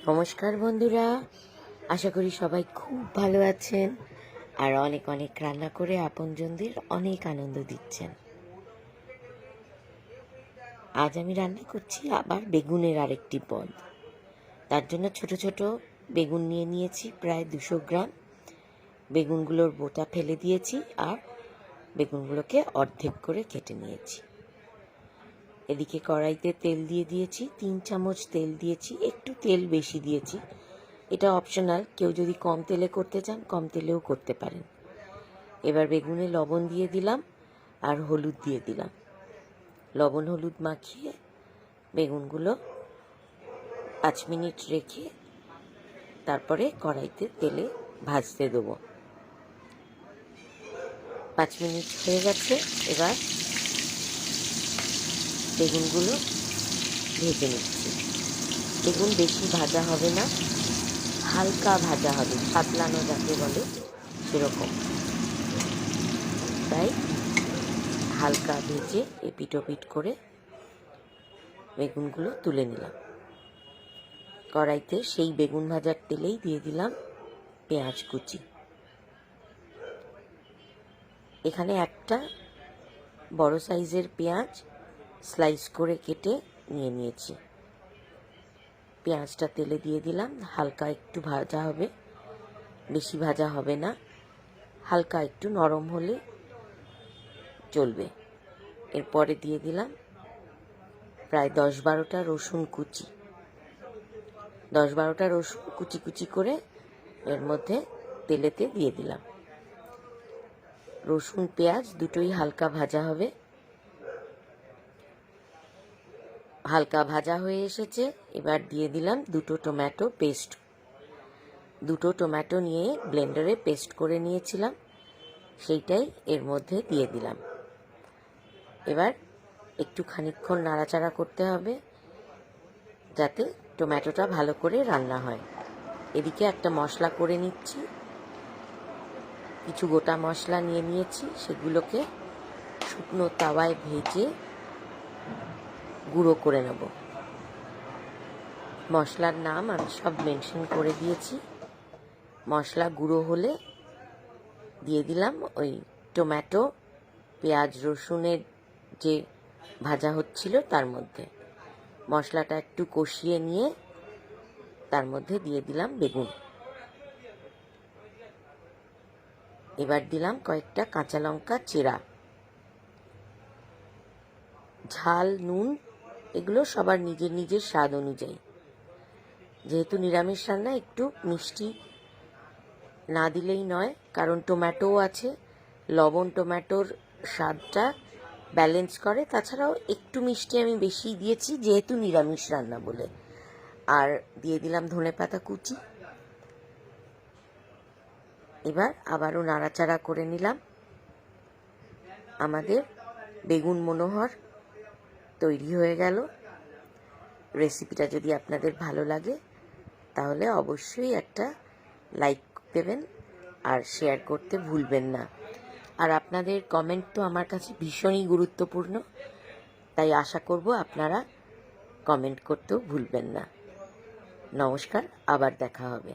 নমস্কার বন্ধুরা, আশা করি সবাই খুব ভালো আছেন আর অনেক অনেক রান্না করে আপনজনদের অনেক আনন্দ দিচ্ছেন। আজ আমি রান্না করছি আবার বেগুনের আরেকটি পদ। তার জন্য ছোট ছোট বেগুন নিয়ে নিয়েছি, প্রায় 200 গ্রাম। বেগুনগুলোর বোটা ফেলে দিয়েছি আর বেগুনগুলোকে অর্ধেক করে কেটে নিয়েছি। এদিকে কড়াইতে তেল দিয়ে দিয়েছি, 3 চামচ তেল দিয়েছি, একটু তেল বেশি দিয়েছি। এটা অপশনাল, কেউ যদি কম তেলে করতে চান কম তেলেও করতে পারেন। এবার বেগুনে লবণ দিয়ে দিলাম আর হলুদ দিয়ে দিলাম। লবণ হলুদ মাখিয়ে বেগুনগুলো 5 মিনিট রেখে তারপরে কড়াইতে তেলে ভাজতে দেবো। 5 মিনিট হয়ে গেছে, এবার বেগুনগুলো ভেজে নিচ্ছি। বেগুন বেশি ভাজা হবে না, হালকা ভাজা হবে, সাতলানো যাকে বলে সেরকম। তাই হালকা ভেজে এপিট করে বেগুনগুলো তুলে নিলাম। কড়াইতে সেই বেগুন ভাজার তেলেই দিয়ে দিলাম পেঁয়াজ কুচি। এখানে একটা বড় সাইজের পেঁয়াজ স্লাইস করে কেটে নিয়ে নিয়েছি। পেঁয়াজটা তেলে দিয়ে দিলাম, হালকা একটু ভাজা হবে, বেশি ভাজা হবে না, হালকা একটু নরম হলে চলবে। এরপরে দিয়ে দিলাম প্রায় 10-12টা রসুন কুচি। 10-12টা রসুন কুচি কুচি করে এর মধ্যে তেলেতে দিয়ে দিলাম। রসুন পেঁয়াজ দুটোই হালকা ভাজা হবে। হালকা ভাজা হয়ে এসেছে, এবার দিয়ে দিলাম 2টো টমেটো পেস্ট। 2টো টমেটো নিয়ে ব্লেন্ডারে পেস্ট করে নিয়েছিলাম, সেইটাই এর মধ্যে দিয়ে দিলাম। এবার একটু খানিকক্ষণ নাড়াচাড়া করতে হবে যাতে টমেটোটা ভালো করে রান্না হয়। এদিকে একটা মশলা করে নিচ্ছি। কিছু গোটা মশলা নিয়ে নিয়েছি, সেগুলোকে শুকনো তাওয়ায় ভেজে গুঁড়ো করে নেব। মশলার নাম আমি সব মেনশন করে দিয়েছি। মশলা গুঁড়ো হলে দিয়ে দিলাম ওই টমেটো পেঁয়াজ রসুনের যে ভাজা হচ্ছিল তার মধ্যে। মশলাটা একটু কষিয়ে নিয়ে তার মধ্যে দিয়ে দিলাম বেগুন। এবার দিলাম কয়েকটা কাঁচা লঙ্কা চেরা। ঝাল নুন এগুলো সবার নিজের নিজের স্বাদ অনুযায়ী। যেহেতু নিরামিষ রান্না, একটু মিষ্টি না দিলেই নয়, কারণ টমেটোও আছে। লবণ টমেটোর স্বাদটা ব্যালেন্স করে, তাছাড়াও একটু মিষ্টি আমি বেশি দিয়েছি যেহেতু নিরামিষ রান্না বলে। আর দিয়ে দিলাম ধনেপাতা কুচি। এবার আবারও নাড়াচাড়া করে নিলাম। আমাদের বেগুন মনোহর তৈরি হয়ে গেল। রেসিপিটা যদি আপনাদের ভালো লাগে তাহলে অবশ্যই একটা লাইক দেবেন আর শেয়ার করতে ভুলবেন না। আর আপনাদের কমেন্ট তো আমার কাছে ভীষণই গুরুত্বপূর্ণ, তাই আশা করব আপনারা কমেন্ট করতেও ভুলবেন না। নমস্কার, আবার দেখা হবে।